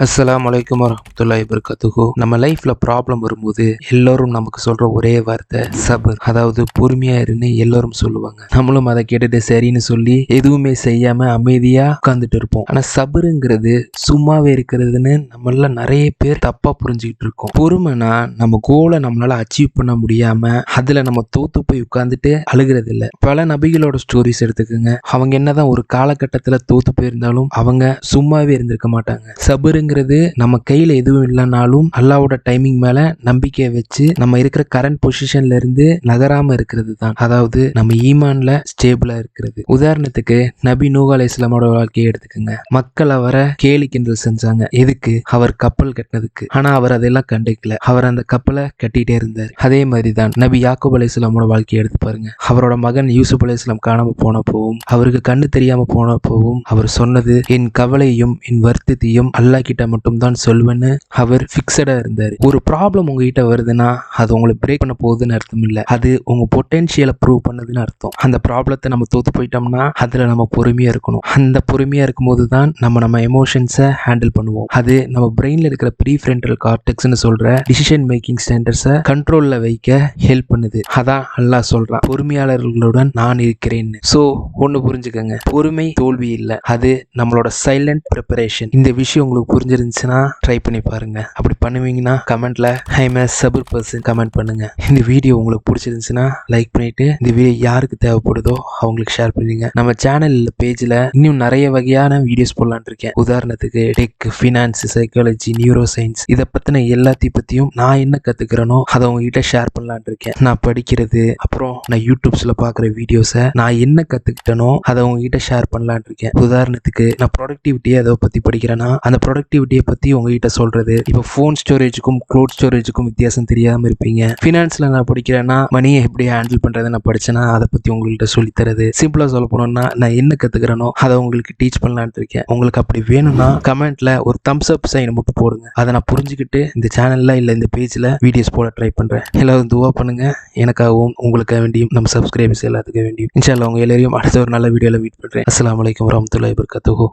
அஸ்ஸலாமு அலைக்கும் வரஹ்மத்துல்லாஹி வபரகாத்துஹு. நம்ம லைஃப்ல ப்ராப்ளம் வரும்போது எல்லோரும் நமக்கு சொல்ற ஒரே வார்த்தை சபர், அதாவது பொறுமையா இருன்னு எல்லோரும் சொல்லுவாங்க. நம்மளும் அதை கேட்டுட்டு சரின்னு சொல்லி எதுவுமே செய்யாம அமைதியா உட்கார்ந்துட்டு இருப்போம். ஆனா சபருங்கிறது சும்மாவே இருக்கிறதுன்னு நம்மள நிறைய பேர் தப்பா புரிஞ்சுக்கிட்டு இருக்கோம். பொறுமைனா நம்ம கோலை நம்மளால அச்சீவ் பண்ண முடியாம அதுல நம்ம தோத்து போய் உட்கார்ந்துட்டு அழுகிறது இல்ல. பல நபிகளோட ஸ்டோரிஸ் எடுத்துக்கோங்க. அவங்க என்னதான் ஒரு காலகட்டத்துல தோத்து போயிருந்தாலும் அவங்க சும்மாவே இருந்திருக்க மாட்டாங்க. சபரு நம்ம கையில எதுவும் இல்லைனாலும் அல்லாவோட டைமிங் மேல நம்பிக்கையை வச்சு நம்ம இருக்கிற கரண்ட் பொசிஷன்ல இருந்து நகராம இருக்கிறது தான், அதாவது நம்ம ஈமான்ல ஸ்டேபிளா இருக்கிறது. உதாரணத்துக்கு நபி நூஹ் அலைஹிஸ்ஸலாமோட வாழ்க்கையை எடுத்துக்கோங்க. மக்கள் அவரை கேலி கிண்டல் செஞ்சாங்க. எதுக்கு? அவர் கப்பல் கட்டினதுக்கு. ஆனா அவர் அதெல்லாம் கண்டுக்கல. அவர் அந்த கப்பலை கட்டிட்டே இருந்தார். அதே மாதிரிதான் நபி யாக்கூப் அலைஹிஸ்ஸலாமோட வாழ்க்கையை எடுத்து பாருங்க. அவரோட மகன் யூசுப் அலைஹிஸ்ஸலாம் காணாம போனப்போவும் அவருக்கு கண்ணு தெரியாம போனப்போவும் அவர் சொன்னது, என் கவலையும் என் வருத்தத்தையும் அல்லாஹ் கிட்ட மட்டும் தான் சொல்வேன்னு அவர் ஃபிக்ஸடா இருந்தாரு. ஒரு ப்ராப்ளம் உங்ககிட்ட வருதுன்னா அது உங்களை பிரேக் பண்ண போகுதுன்னு அர்த்தம் இல்ல, அது உங்க பொட்டன்ஷியலை ப்ரூவ் பண்ணுதுன்னு அர்த்தம். அந்த ப்ராப்ளத்தை நம்ம தோத்து போயிட்டோம்னா அதுல நம்ம பொறுமையா இருக்கணும். அந்த பொறுமையா இருக்கும்போது தான் நம்ம எமோஷன்ஸை ஹேண்டில் பண்ணுவோம். அது நம்ம பிரெயின்ல இருக்கிற ப்ரீஃப்ரண்டல் கார்டெக்ஸ்னு சொல்ற டிசிஷன் மேக்கிங் சென்டர்ஸை கண்ட்ரோல்ல வைக்க ஹெல்ப் பண்ணுது. அதான் அல்லாஹ் சொல்றான், பொறுமையாளர்களுடன் நான் இருக்கிறேன்னு. சோ ஒன்னு புரிஞ்சுக்கங்க, பொறுமை தோல்வி இல்லை, அது நம்மளோட சைலண்ட் ப்ரிப்பரேஷன். இந்த விஷயம் உங்களுக்கு புரிஞ்சிருந்துச்சுன்னா ட்ரை பண்ணி பாருங்க. அப்படி பண்ணுவீங்கன்னா கமெண்ட்ல I am a suffer person comment பண்ணுங்க. இந்த வீடியோ உங்களுக்கு பிடிச்சிருந்துச்சுன்னா லைக் பண்ணிட்டு இந்த வீடியோ யாருக்கு தேவைப்படுதோ அவங்களுக்கு ஷேர் பண்ணுங்க. நம்ம சேனல் பேஜ்ல இன்னும் நிறைய வகையான வீடியோஸ் போடலான் இருக்கேன். உதாரணத்துக்கு tech, finance, psychology, neuro science, இதை பத்தின எல்லாத்தையும் பத்தியும் நான் என்ன கத்துக்கிறேனோ அதை உங்ககிட்ட ஷேர் பண்ணலான் இருக்கேன். நான் படிக்கிறது, அப்புறம் நான் யூடியூப்ஸ்ல பாக்குற வீடியோஸை நான் என்ன கத்துக்கிட்டனோ அதை உங்ககிட்ட ஷேர் பண்ணலான் இருக்கேன். உதாரணத்துக்கு நான் ப்ரொடக்டிவிட்டியை அதை பத்தி படிக்கிறேன்னா அந்த ப்ரொடக்டிவிட்டியை பற்றி உங்ககிட்ட சொல்கிறது. இப்போ ஃபோன் ஸ்டோரேஜுக்கும் க்ளவுட் ஸ்டோரேஜுக்கும் வித்தியாசம் தெரியாமல் இருப்பீங்க. ஃபினான்ஸில் நான் படிக்கிறேன்னா மணியை எப்படி ஹேண்டில் பண்ணுறதை நான் படித்தேன்னா அதை பற்றி உங்கள்கிட்ட சொல்லித்தரது. சிம்பிளாக சொல்ல போனோம்னா நான் என்ன கற்றுக்கிறேனோ அதை உங்களுக்கு டீச் பண்ணலான்ட்டு இருக்கேன். உங்களுக்கு அப்படி வேணும்னா கமெண்ட்டில் ஒரு தம்ஸ் அப் சைன் மட்டும் போடுங்க. அதை நான் புரிஞ்சுக்கிட்டு இந்த சேனலில் இல்லை இந்த பேஜில் வீடியோஸ் போட ட்ரை பண்ணுறேன். எல்லாரும் துவா பண்ணுங்கள், எனக்காகவும் உங்களுக்காக வேண்டியும் நம்ம சப்ஸ்கிரைபர்ஸ் எல்லாத்துக்கும் வேண்டியும். இன்ஷா அல்லாஹ் உங்கள் எல்லாரையும் அடுத்த ஒரு நல்ல வீடியோவில் மீட் பண்ணுறேன். அஸ்ஸலாமு அலைக்கும் வரஹ்மத்துல்லாஹி வபரகாத்துஹு.